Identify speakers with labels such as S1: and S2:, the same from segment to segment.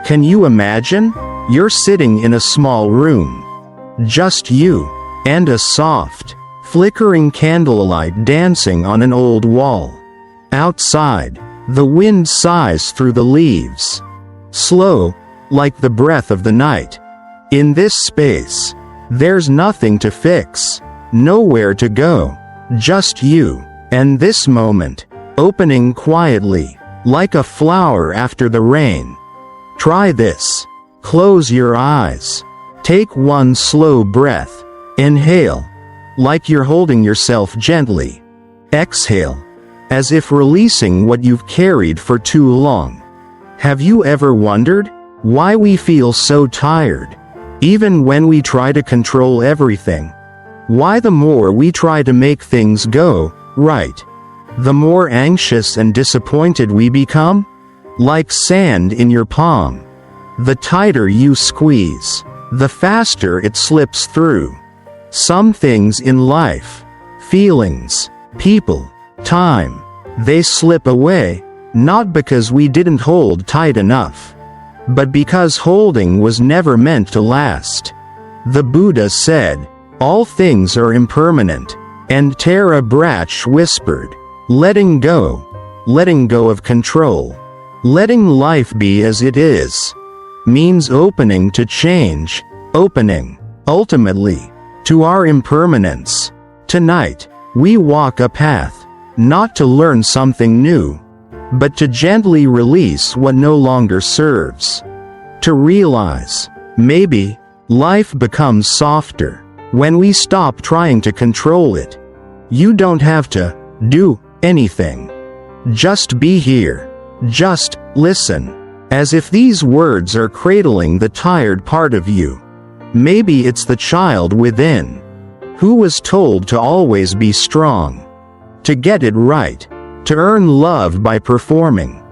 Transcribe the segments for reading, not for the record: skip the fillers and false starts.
S1: Can you imagine? You're sitting in a small room. Just you, and a soft, flickering candlelight dancing on an old wall. Outside, the wind sighs through the leaves. Slow, like the breath of the night. In this space, there's nothing to fix, nowhere to go, just you, and this moment, opening quietly, like a flower after the rain. Try this. Close your eyes. Take one slow breath. Inhale, like you're holding yourself gently. Exhale, as if releasing what you've carried for too long. Have you ever wondered why we feel so tired, even when we try to control everything? Why the more we try to make things go right, the more anxious and disappointed we become? Like sand in your palm. The tighter you squeeze, the faster it slips through. Some things in life, feelings, people, time, they slip away, not because we didn't hold tight enough, but because holding was never meant to last. The Buddha said, "All things are impermanent," and Tara Brach whispered, letting go of control, letting life be as it is, means opening to change, opening, ultimately, to our impermanence. Tonight, we walk a path, not to learn something new, but to gently release what no longer serves. To realize, maybe, life becomes softer when we stop trying to control it. You don't have to do anything. Just be here. Just listen. As if these words are cradling the tired part of you. Maybe it's the child within, who was told to always be strong, to get it right, to earn love by performing.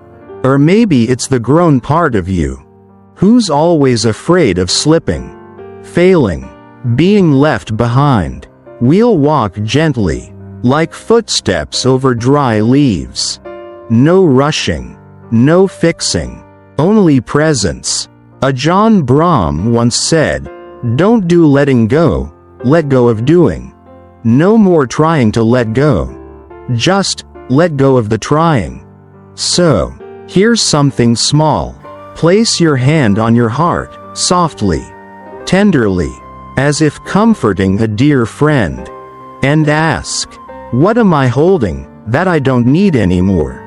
S1: Or maybe it's the grown part of you, who's always afraid of slipping, failing, being left behind. We'll walk gently, like footsteps over dry leaves. No rushing, no fixing, only presence. Ajahn Brahm once said, "Don't do letting go, let go of doing." No more trying to let go. Just let go of the trying. So, here's something small. Place your hand on your heart, softly, tenderly, as if comforting a dear friend, and ask, "What am I holding that I don't need anymore?"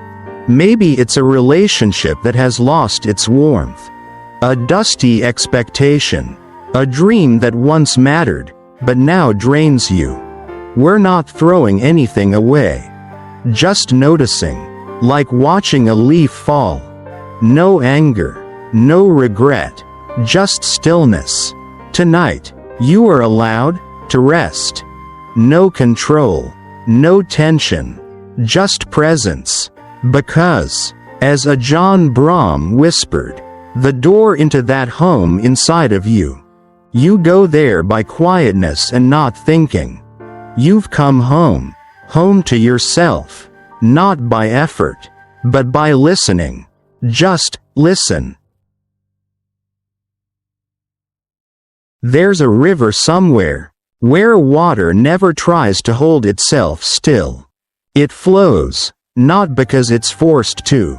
S1: Maybe it's a relationship that has lost its warmth, a dusty expectation, a dream that once mattered, but now drains you. We're not throwing anything away, just noticing, like watching a leaf fall. No anger, no regret, just stillness. Tonight, you are allowed to rest. No control, no tension, just presence. Because, as Ajahn Brahm whispered, the door into that home inside of you. You go there by quietness and not thinking. You've come home, home to yourself, not by effort, but by listening. Just listen. There's a river somewhere, where water never tries to hold itself still. It flows, not because it's forced to,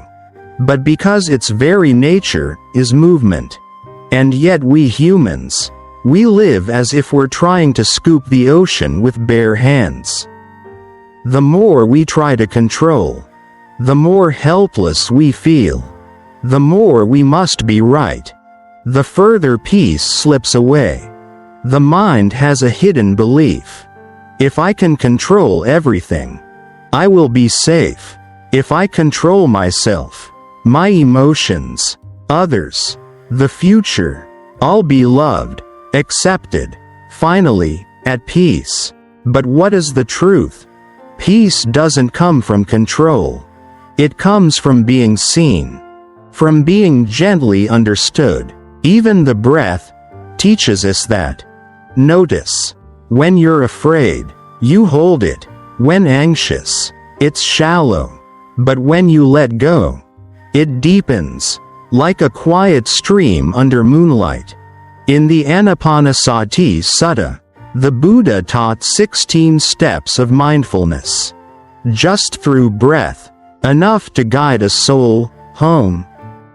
S1: but because its very nature is movement. And yet we humans, we live as if we're trying to scoop the ocean with bare hands. The more we try to control, the more helpless we feel. The more we must be right, the further peace slips away. The mind has a hidden belief. If I can control everything, I will be safe. If I control myself, my emotions, others, the future, I'll be loved, accepted, finally, at peace. But what is the truth? Peace doesn't come from control. It comes from being seen, from being gently understood. Even the breath teaches us that. Notice, when you're afraid, you hold it. When anxious, it's shallow. But when you let go, it deepens, like a quiet stream under moonlight. In the Anapanasati Sutta, the Buddha taught 16 steps of mindfulness. Just through breath, enough to guide a soul home.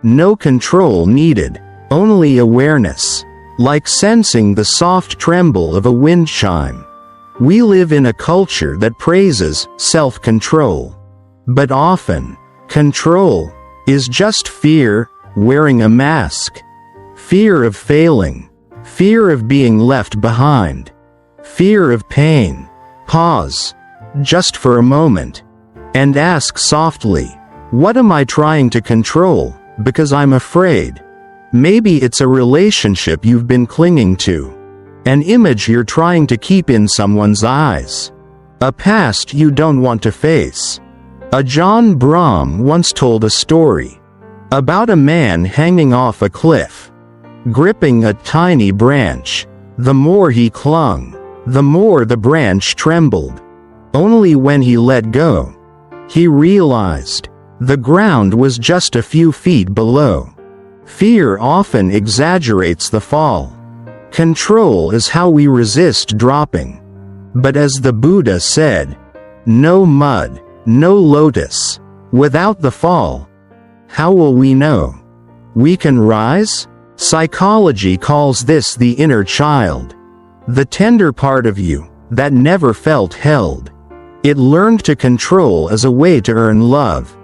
S1: No control needed, only awareness, like sensing the soft tremble of a wind chime. We live in a culture that praises self-control. But often, control is just fear wearing a mask. Fear of failing, fear of being left behind, fear of pain. Pause, just for a moment, and ask softly, what am I trying to control, because I'm afraid? Maybe it's a relationship you've been clinging to, an image you're trying to keep in someone's eyes, a past you don't want to face. Ajahn Brahm once told a story about a man hanging off a cliff, gripping a tiny branch. The more he clung, the more the branch trembled. Only when he let go, he realized the ground was just a few feet below. Fear often exaggerates the fall. Control is how we resist dropping. But as the Buddha said, no mud, no lotus. Without the fall, how will we know we can rise? Psychology calls this the inner child, the tender part of you that never felt held. It learned to control as a way to earn love.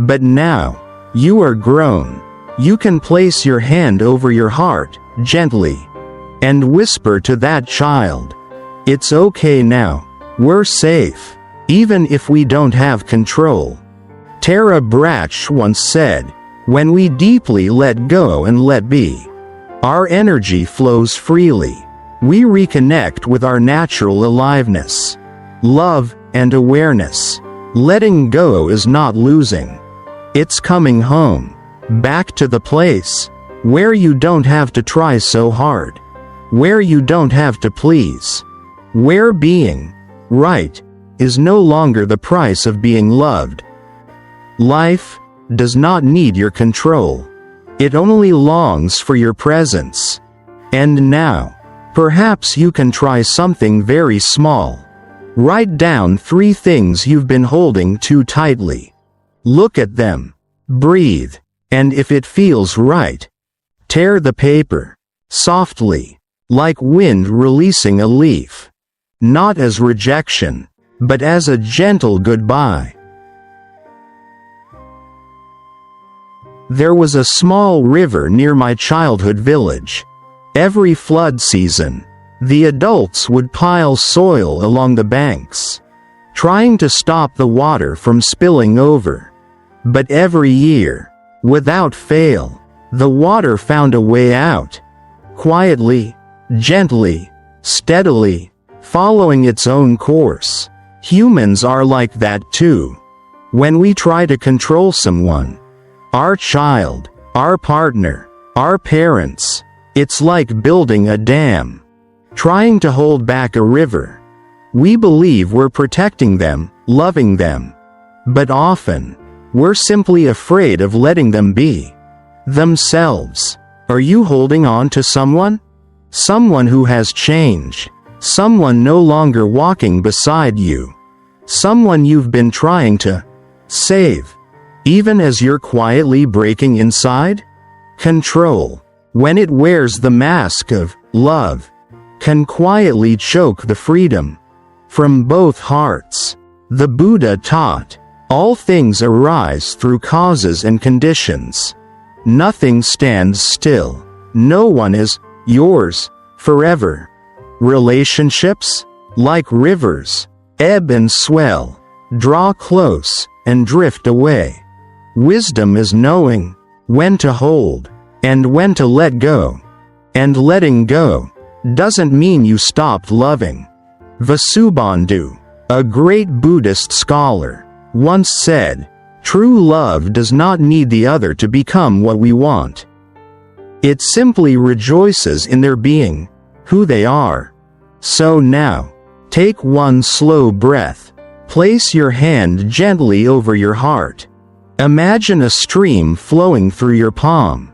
S1: But now, you are grown. You can place your hand over your heart, gently, and whisper to that child, it's okay now, we're safe, even if we don't have control. Tara Brach once said, when we deeply let go and let be, our energy flows freely. We reconnect with our natural aliveness, love, and awareness. Letting go is not losing. It's coming home, back to the place where you don't have to try so hard, where you don't have to please, where being right is no longer the price of being loved. Life does not need your control. It only longs for your presence. And now, perhaps you can try something very small. Write down 3 things you've been holding too tightly. Look at them, breathe, and if it feels right, tear the paper, softly, like wind releasing a leaf. Not as rejection, but as a gentle goodbye. There was a small river near my childhood village. Every flood season, the adults would pile soil along the banks, trying to stop the water from spilling over. But every year, without fail, the water found a way out. Quietly, gently, steadily, following its own course. Humans are like that too. When we try to control someone, our child, our partner, our parents, it's like building a dam, trying to hold back a river. We believe we're protecting them, loving them. But often, we're simply afraid of letting them be themselves. Are you holding on to someone? Someone who has changed. Someone no longer walking beside you. Someone you've been trying to save, even as you're quietly breaking inside? Control, when it wears the mask of love, can quietly choke the freedom from both hearts. The Buddha taught, all things arise through causes and conditions. Nothing stands still. No one is yours forever. Relationships, like rivers, ebb and swell, draw close and drift away. Wisdom is knowing when to hold and when to let go. And letting go doesn't mean you stopped loving. Vasubandhu, a great Buddhist scholar, once said, true love does not need the other to become what we want. It simply rejoices in their being who they are. So now, take one slow breath. Place your hand gently over your heart. Imagine a stream flowing through your palm.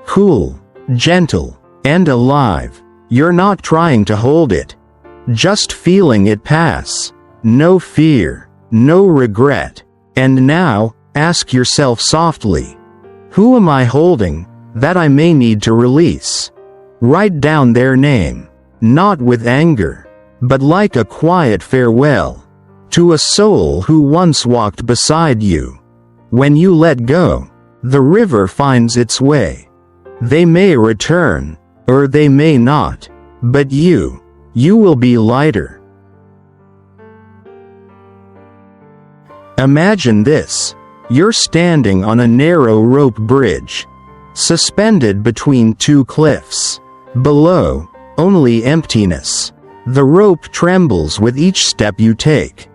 S1: Cool, gentle, and alive. You're not trying to hold it. Just feeling it pass. No fear, no regret. And now, ask yourself softly, who am I holding that I may need to release? Write down their name, not with anger, but like a quiet farewell to a soul who once walked beside you. When you let go, the river finds its way. They may return, or they may not, but you will be lighter. Imagine this. You're standing on a narrow rope bridge, suspended between two cliffs. Below, only emptiness. The rope trembles with each step you take.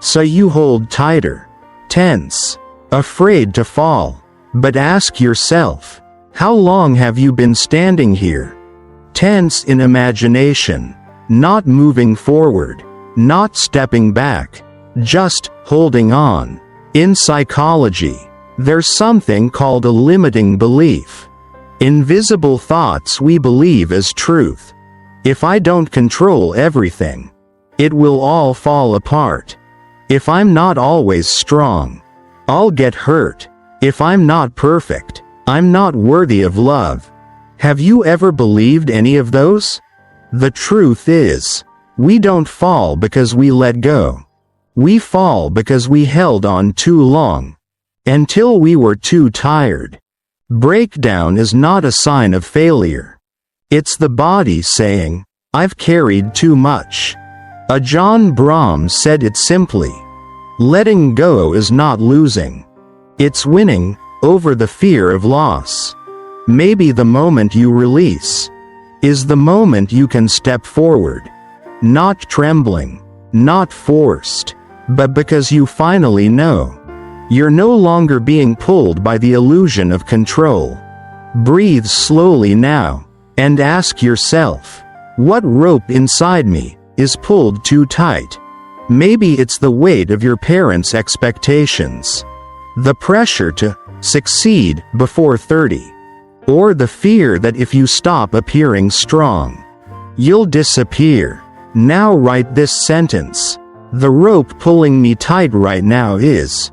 S1: So you hold tighter, tense, afraid to fall. But ask yourself, how long have you been standing here? Tense in imagination, not moving forward, not stepping back, just holding on. In psychology, there's something called a limiting belief. Invisible thoughts we believe as truth. If I don't control everything, it will all fall apart. If I'm not always strong, I'll get hurt. If I'm not perfect, I'm not worthy of love. Have you ever believed any of those? The truth is, we don't fall because we let go. We fall because we held on too long, until we were too tired. Breakdown is not a sign of failure. It's the body saying, I've carried too much. Ajahn Brahm said it simply. Letting go is not losing. It's winning over the fear of loss. Maybe the moment you release is the moment you can step forward, not trembling, not forced, but because you finally know you're no longer being pulled by the illusion of control. Breathe slowly now, and ask yourself, what rope inside me is pulled too tight? Maybe it's the weight of your parents' expectations, the pressure to succeed before 30, or the fear that if you stop appearing strong, you'll disappear. Now write this sentence. The rope pulling me tight right now is.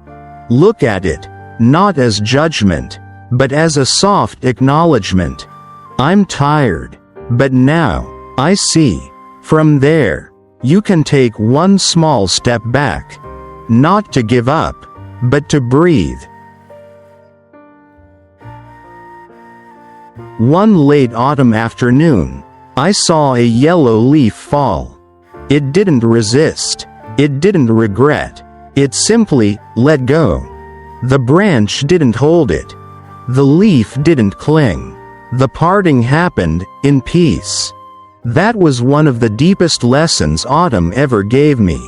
S1: Look at it, not as judgment, but as a soft acknowledgement. I'm tired, but now, I see. From there, you can take one small step back. Not to give up, but to breathe. One late autumn afternoon, I saw a yellow leaf fall. It didn't resist. It didn't regret. It simply let go. The branch didn't hold it. The leaf didn't cling. The parting happened in peace. That was one of the deepest lessons autumn ever gave me.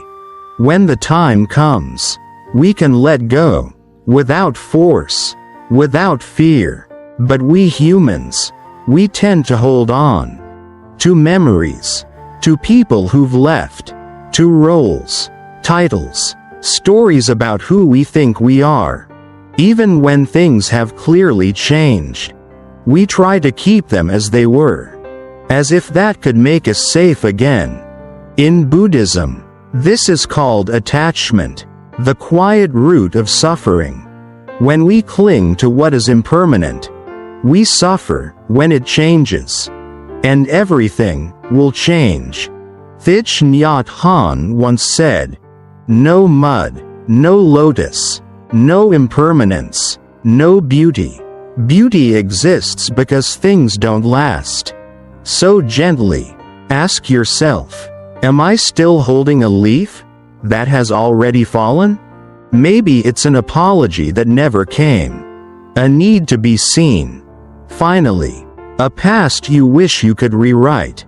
S1: When the time comes, we can let go, without force, without fear. But we humans, we tend to hold on to memories, to people who've left, to roles, titles, stories about who we think we are. Even when things have clearly changed, we try to keep them as they were, as if that could make us safe again. In Buddhism, this is called attachment, the quiet root of suffering. When we cling to what is impermanent, we suffer when it changes. And everything will change. Thich Nhat Hanh once said, no mud, no lotus, no impermanence, no beauty. Beauty exists because things don't last. So gently, ask yourself, am I still holding a leaf that has already fallen? Maybe it's an apology that never came, a need to be seen. Finally, a past you wish you could rewrite.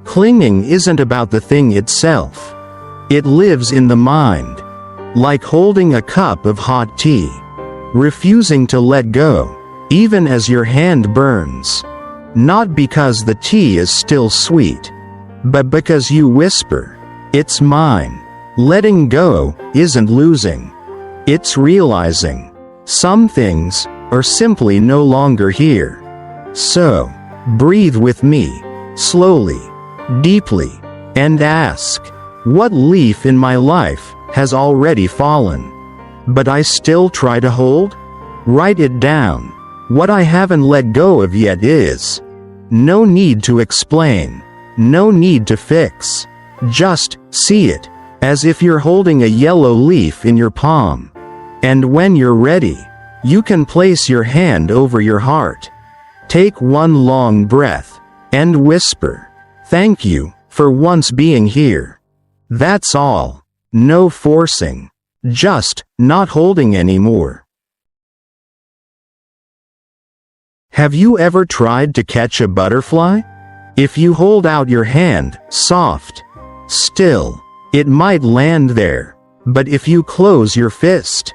S1: Clinging isn't about the thing itself. It lives in the mind, like holding a cup of hot tea, refusing to let go, even as your hand burns. Not because the tea is still sweet, but because you whisper, it's mine. Letting go isn't losing. It's realizing some things are simply no longer here. So, breathe with me, slowly, deeply, and ask, what leaf in my life has already fallen, but I still try to hold? Write it down. What I haven't let go of yet is. No need to explain. No need to fix. Just see it, as if you're holding a yellow leaf in your palm. And when you're ready, you can place your hand over your heart. Take one long breath, and whisper, "Thank you, for once being here." That's all. No forcing. Just not holding anymore. Have you ever tried to catch a butterfly? If you hold out your hand, soft, still, it might land there. But if you close your fist,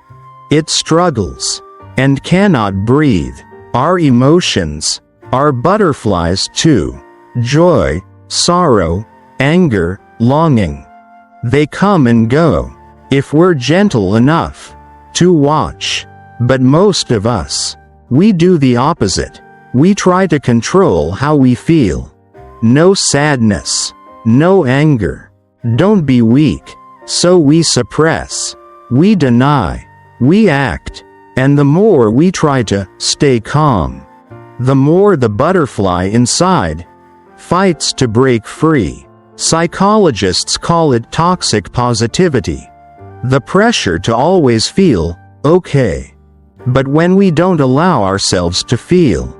S1: it struggles and cannot breathe. Our emotions are butterflies too. Joy, sorrow, anger, longing. They come and go, if we're gentle enough to watch. But most of us, we do the opposite. We try to control how we feel. No sadness, no anger. Don't be weak. So we suppress, we deny, we act, and the more we try to stay calm, the more the butterfly inside fights to break free. Psychologists call it toxic positivity. The pressure to always feel okay. But when we don't allow ourselves to feel,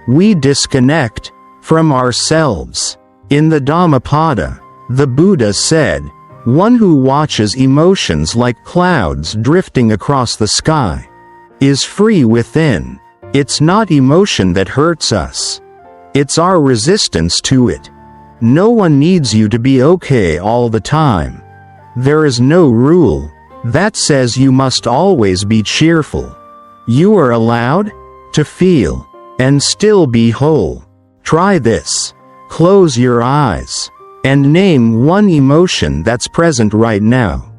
S1: we disconnect from ourselves. In the Dhammapada, the Buddha said, "One who watches emotions like clouds drifting across the sky is free within." It's not emotion that hurts us. It's our resistance to it. No one needs you to be okay all the time. There is no rule that says you must always be cheerful. You are allowed to feel and still be whole. Try this. Close your eyes and name one emotion that's present right now.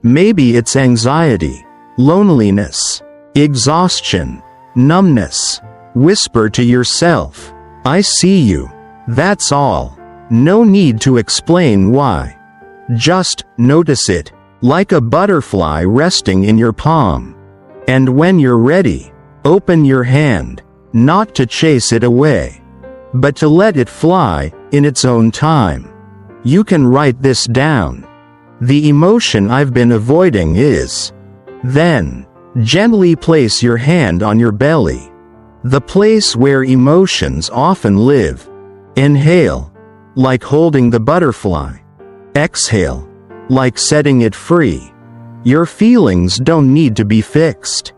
S1: Maybe it's anxiety, loneliness, exhaustion, numbness. Whisper to yourself, "I see you." That's all. No need to explain why. Just notice it, like a butterfly resting in your palm. And when you're ready, open your hand, not to chase it away, but to let it fly in its own time. You can write this down. The emotion I've been avoiding is. Then, gently place your hand on your belly, the place where emotions often live. Inhale, like holding the butterfly. Exhale, like setting it free. Your feelings don't need to be fixed.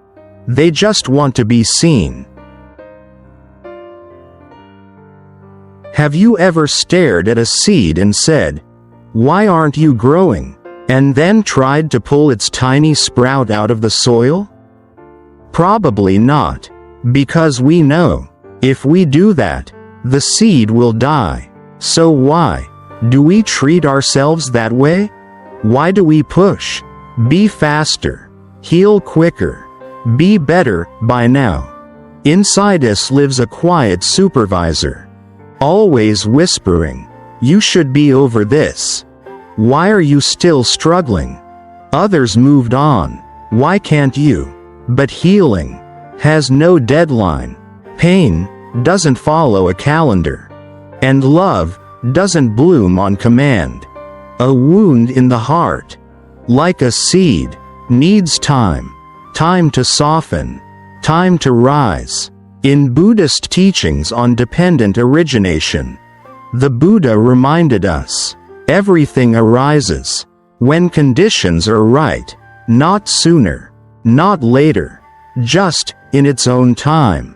S1: They just want to be seen. Have you ever stared at a seed and said, "Why aren't you growing?" and then tried to pull its tiny sprout out of the soil? Probably not, because we know, if we do that, the seed will die. So why do we treat ourselves that way? Why do we push? Be faster. Heal quicker. Be better by now. Inside us lives a quiet supervisor, always whispering, "You should be over this. Why are you still struggling? Others moved on. Why can't you?" But healing has no deadline. Pain doesn't follow a calendar. And love doesn't bloom on command. A wound in the heart, like a seed, needs time. Time to soften. Time to rise. In Buddhist teachings on dependent origination, the Buddha reminded us, everything arises when conditions are right, not sooner, not later, just in its own time.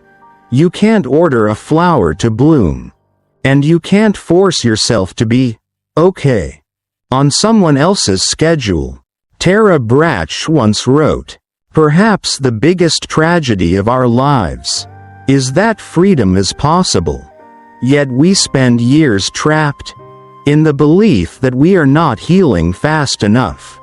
S1: You can't order a flower to bloom, and you can't force yourself to be okay on someone else's schedule. Tara Brach once wrote, "Perhaps the biggest tragedy of our lives is that freedom is possible, yet we spend years trapped in the belief that we are not healing fast enough."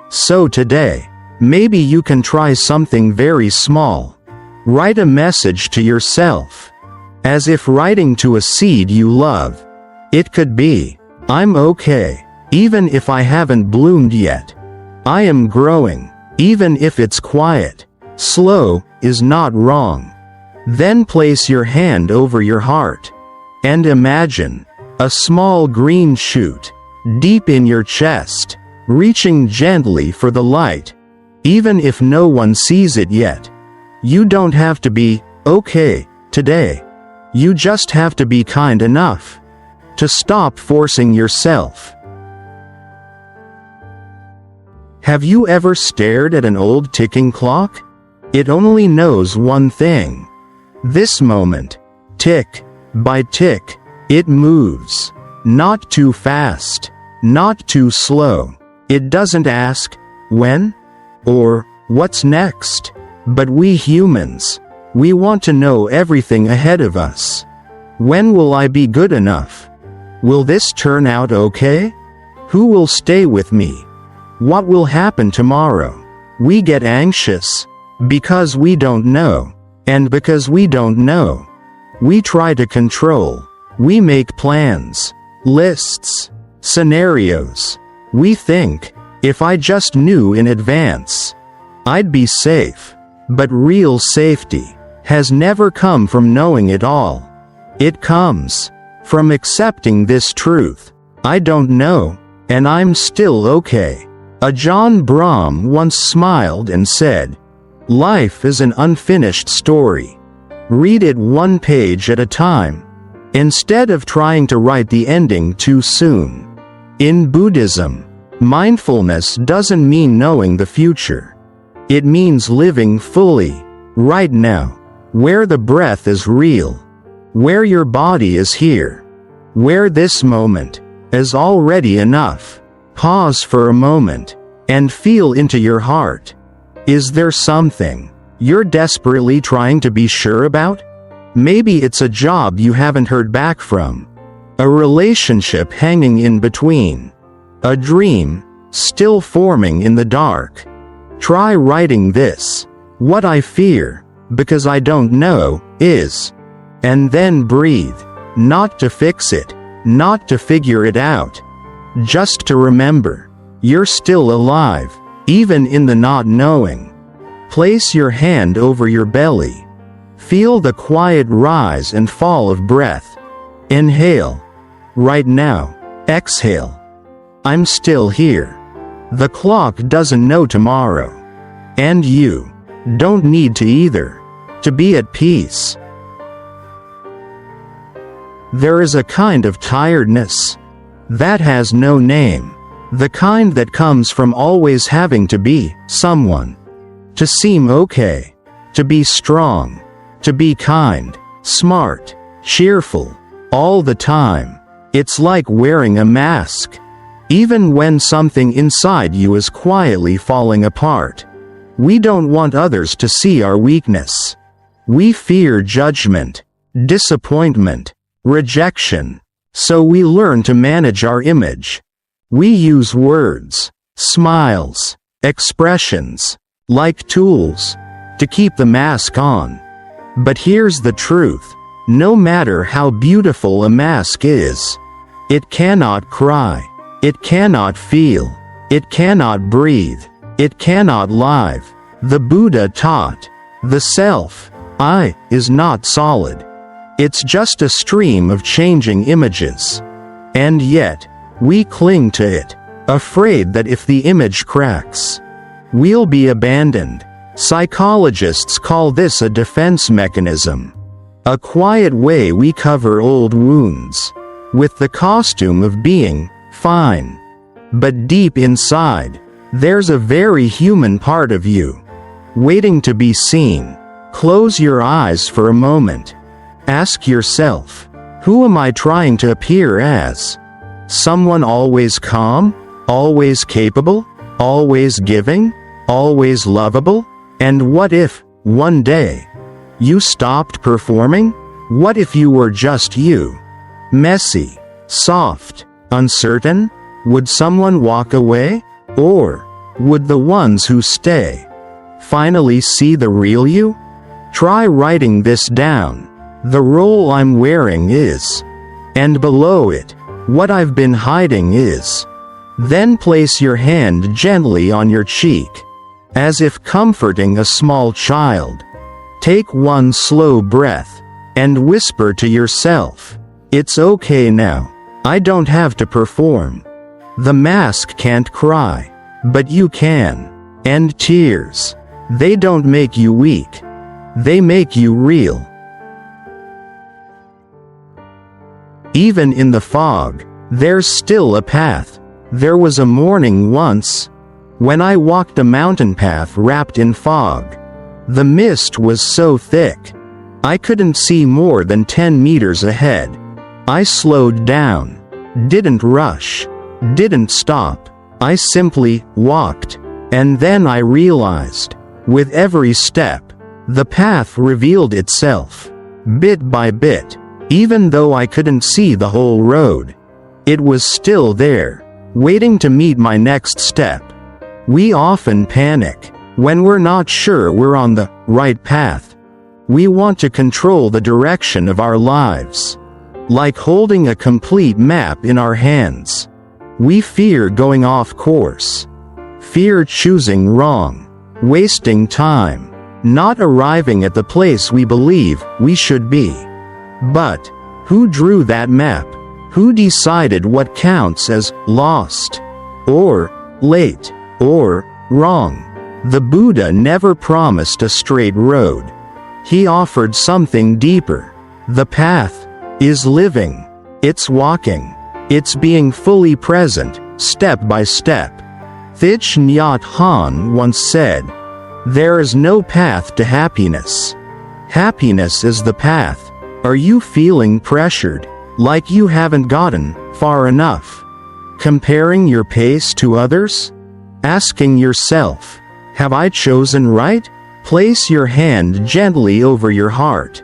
S1: So today, maybe you can try something very small. Write a message to yourself. as if writing to a seed you love. It could be, I'm okay, even if I haven't bloomed yet. I am growing, even if it's quiet. Slow is not wrong. Then place your hand over your heart and imagine a small green shoot deep in your chest, reaching gently for the light, even if no one sees it yet. You don't have to be okay today. You just have to be kind enough to stop forcing yourself. Have you ever stared at an old ticking clock? It only knows one thing. This moment. Tick by tick, it moves. Not too fast, not too slow. It doesn't ask, when? Or, what's next? But we humans, we want to know everything ahead of us. When will I be good enough? Will this turn out okay? Who will stay with me? What will happen tomorrow? We get anxious because we don't know. And because we don't know, we try to control. We make plans, lists, scenarios. We think, if I just knew in advance, I'd be safe. But real safety has never come from knowing it all. It comes from accepting this truth. I don't know, and I'm still okay. Ajahn Brahm once smiled and said, "Life is an unfinished story. Read it one page at a time, instead of trying to write the ending too soon." In Buddhism, mindfulness doesn't mean knowing the future. It means living fully, right now, where the breath is real, where your body is here, where this moment is already enough. Pause for a moment and feel into your heart. Is there something you're desperately trying to be sure about? Maybe it's a job you haven't heard back from, a relationship hanging in between, a dream still forming in the dark. Try writing this. What I fear, because I don't know, is. And then breathe. Not to fix it, not to figure it out. Just to remember, you're still alive, even in the not knowing. Place your hand over your belly. Feel the quiet rise and fall of breath. Inhale. Right now. Exhale. I'm still here. The clock doesn't know tomorrow. And you don't need to either. To be at peace. There is a kind of tiredness that has no name. The kind that comes from always having to be someone. To seem okay. To be strong. To be kind, smart, cheerful, all the time. It's like wearing a mask. Even when something inside you is quietly falling apart. We don't want others to see our weakness. We fear judgment, disappointment, rejection. So we learn to manage our image. We use words, smiles, expressions, like tools, to keep the mask on. But here's the truth. No matter how beautiful a mask is, it cannot cry, it cannot feel, it cannot breathe, it cannot live. The Buddha taught, the self, I, is not solid. It's just a stream of changing images. And yet, we cling to it, afraid that if the image cracks, we'll be abandoned. Psychologists call this a defense mechanism. A quiet way we cover old wounds, with the costume of being fine. But deep inside, there's a very human part of you, waiting to be seen. Close your eyes for a moment. Ask yourself, who am I trying to appear as? Someone always calm? Always capable? Always giving? Always lovable? And what if, one day, you stopped performing? What if you were just you? Messy, soft, uncertain? Would someone walk away? Or would the ones who stay finally see the real you? Try writing this down. The role I'm wearing is. And below it, what I've been hiding is. Then place your hand gently on your cheek, as if comforting a small child. Take one slow breath, and whisper to yourself, "It's okay now. I don't have to perform." The mask can't cry, but you can. And tears, they don't make you weak. They make you real. Even in the fog, there's still a path. There was a morning once, when I walked a mountain path wrapped in fog. The mist was so thick, I couldn't see more than 10 meters ahead. I slowed down, didn't rush, didn't stop. I simply walked, and then I realized, with every step, the path revealed itself, bit by bit. Even though I couldn't see the whole road, it was still there, waiting to meet my next step. We often panic when we're not sure we're on the right path. We want to control the direction of our lives, like holding a complete map in our hands. We fear going off course, fear choosing wrong, wasting time, not arriving at the place we believe we should be. But who drew that map? Who decided what counts as lost, or late, or wrong? The Buddha never promised a straight road. He offered something deeper. The path is living. It's walking. It's being fully present, step by step. Thich Nhat Hanh once said, "There is no path to happiness. Happiness is the path." Are you feeling pressured, like you haven't gotten far enough? Comparing your pace to others? Asking yourself, have I chosen right? Place your hand gently over your heart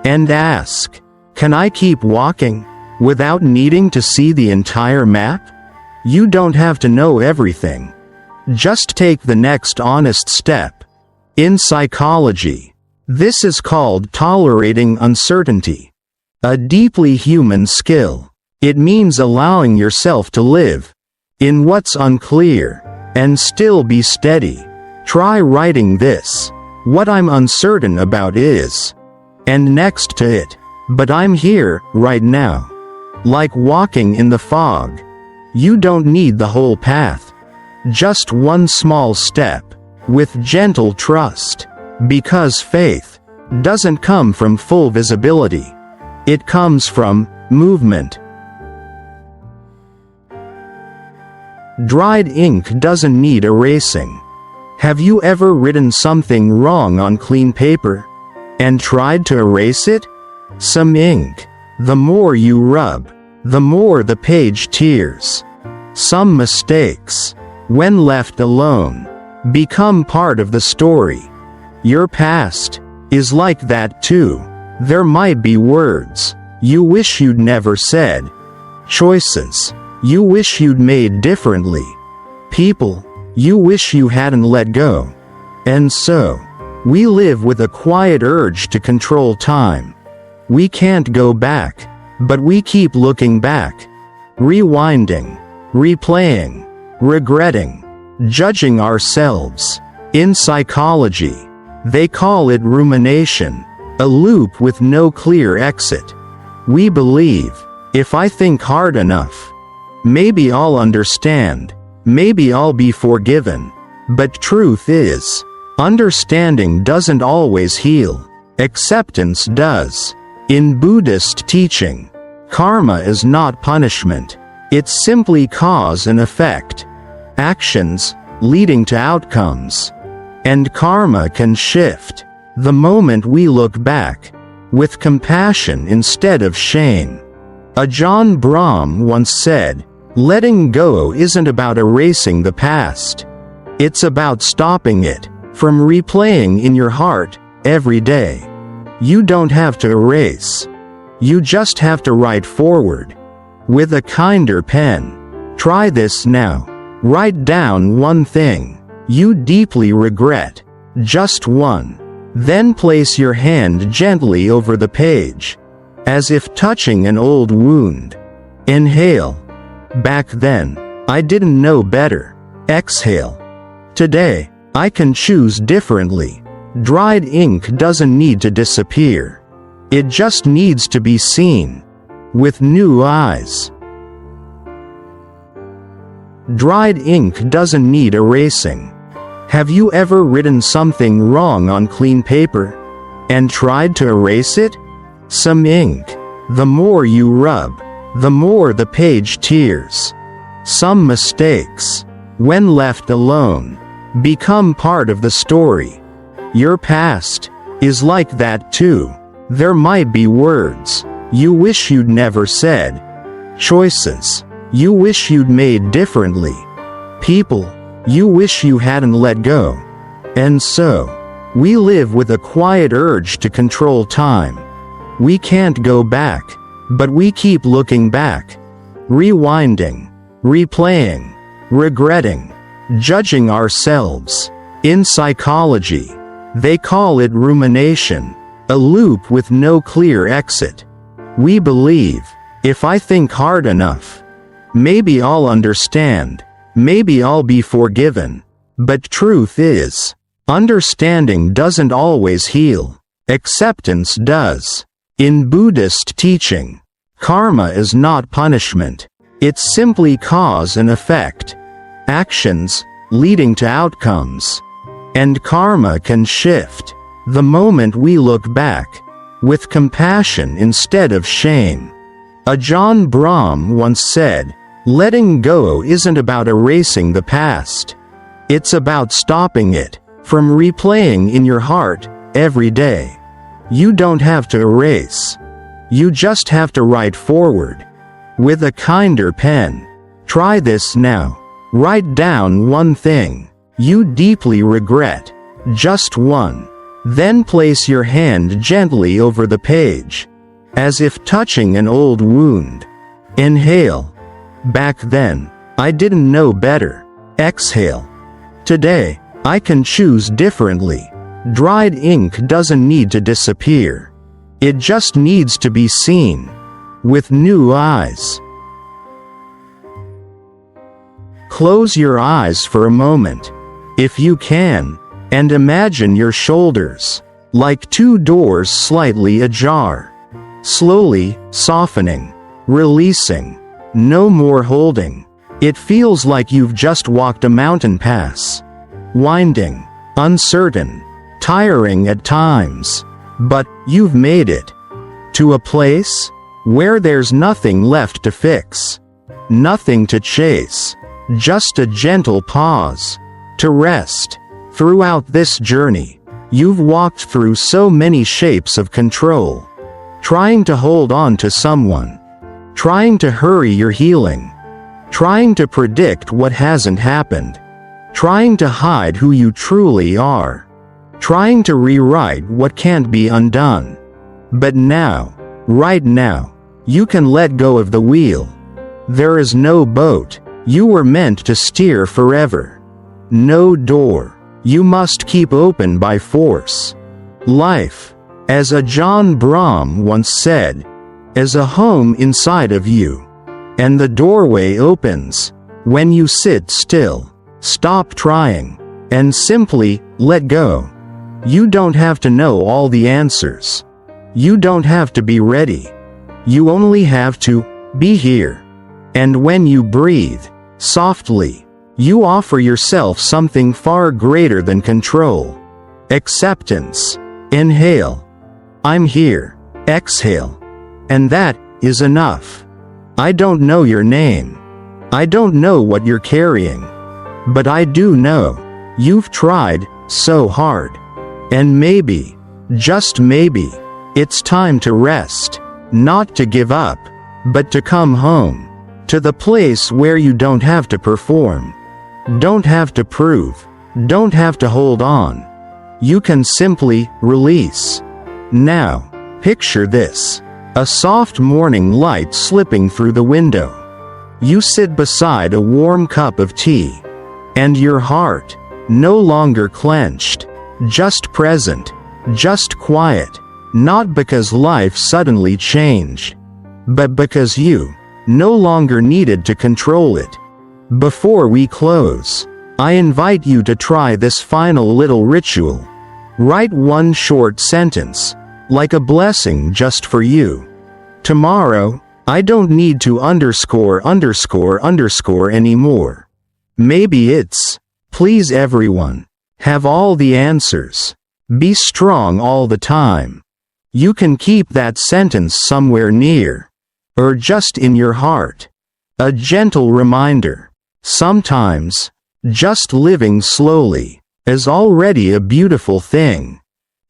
S1: and ask, can I keep walking without needing to see the entire map? You don't have to know everything. Just take the next honest step. In psychology, this is called tolerating uncertainty, a deeply human skill. It means allowing yourself to live in what's unclear and still be steady. Try writing this. What I'm uncertain about is, and next to it, but I'm here right now. Like walking in the fog. You don't need the whole path. Just one small step, with gentle trust. Because faith doesn't come from full visibility. It comes from movement. Dried ink doesn't need erasing. Have you ever written something wrong on clean paper and tried to erase it? Some ink, the more you rub, the more the page tears. Some mistakes, when left alone, become part of the story. Your past is like that too. There might be words you wish you'd never said, choices you wish you'd made differently, people you wish you hadn't let go. And so, we live with a quiet urge to control time. We can't go back, but we keep looking back, rewinding, replaying, regretting, judging ourselves. In psychology, they call it rumination, a loop with no clear exit. We believe, if I think hard enough, maybe I'll understand, maybe I'll be forgiven. But truth is, understanding doesn't always heal. Acceptance does. In Buddhist teaching, karma is not punishment. It's simply cause and effect. Actions leading to outcomes. And karma can shift the moment we look back, with compassion instead of shame. Ajahn Brahm once said, letting go isn't about erasing the past. It's about stopping it from replaying in your heart every day. You don't have to erase. You just have to write forward with a kinder pen. Try this now. Write down one thing you deeply regret. Just one. Then place your hand gently over the page, as if touching an old wound. Inhale. Back then, I didn't know better. Exhale. Today, I can choose differently. Dried ink doesn't need to disappear. It just needs to be seen with new eyes. Dried ink doesn't need erasing. Have you ever written something wrong on clean paper and tried to erase it? Some ink, the more you rub, the more the page tears. Some mistakes, when left alone, become part of the story. Your past is like that too. There might be words you wish you'd never said, choices you wish you'd made differently, people you wish you hadn't let go. And so, we live with a quiet urge to control time. We can't go back, but we keep looking back, rewinding, replaying, regretting, judging ourselves. In psychology, they call it rumination, a loop with no clear exit. We believe, if I think hard enough, maybe I'll understand, maybe I'll be forgiven. But truth is, understanding doesn't always heal. Acceptance does. In Buddhist teaching, karma is not punishment. It's simply cause and effect. Actions leading to outcomes. And karma can shift the moment we look back with compassion instead of shame. Ajahn Brahm once said, "Letting go isn't about erasing the past. It's about stopping it from replaying in your heart every day." You don't have to erase. You just have to write forward with a kinder pen. Try this now. Write down one thing you deeply regret, just one. Then place your hand gently over the page, as if touching an old wound. Inhale. Back then, I didn't know better. Exhale. Today, I can choose differently. Dried ink doesn't need to disappear. It just needs to be seen with new eyes. Close your eyes for a moment, if you can, and imagine your shoulders like two doors slightly ajar, slowly softening, releasing, no more holding. It feels like you've just walked a mountain pass, winding, uncertain, tiring at times, but you've made it to a place where there's nothing left to fix, nothing to chase, just a gentle pause to rest. Throughout this journey, you've walked through so many shapes of control, trying to hold on to someone, trying to hurry your healing, trying to predict what hasn't happened, trying to hide who you truly are, trying to rewrite what can't be undone. But now, right now, you can let go of the wheel. There is no boat you were meant to steer forever. No door you must keep open by force. Life, as Ajahn Brahm once said, is a home inside of you. And the doorway opens when you sit still, stop trying, and simply let go. You don't have to know all the answers. You don't have to be ready. You only have to be here. And when you breathe softly, you offer yourself something far greater than control. Acceptance. Inhale. I'm here. Exhale. And that is enough. I don't know your name. I don't know what you're carrying. But I do know you've tried so hard. And maybe, just maybe, it's time to rest. Not to give up, but to come home. To the place where you don't have to perform. Don't have to prove. Don't have to hold on. You can simply release. Now, picture this. A soft morning light slipping through the window. You sit beside a warm cup of tea. And your heart, no longer clenched, just present. Just quiet. Not because life suddenly changed, but because you no longer needed to control it. Before we close, I invite you to try this final little ritual. Write one short sentence, like a blessing just for you. Tomorrow, I don't need to underscore anymore. Maybe it's, please everyone, have all the answers. Be strong all the time. You can keep that sentence somewhere near, or just in your heart. A gentle reminder. Sometimes, just living slowly is already a beautiful thing.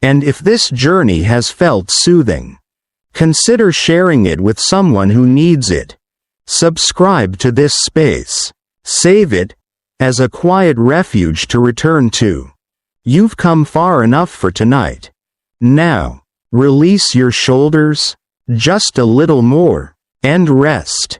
S1: And if this journey has felt soothing, consider sharing it with someone who needs it. Subscribe to this space. Save it as a quiet refuge to return to. You've come far enough for tonight. Now, release your shoulders, just a little more, and rest.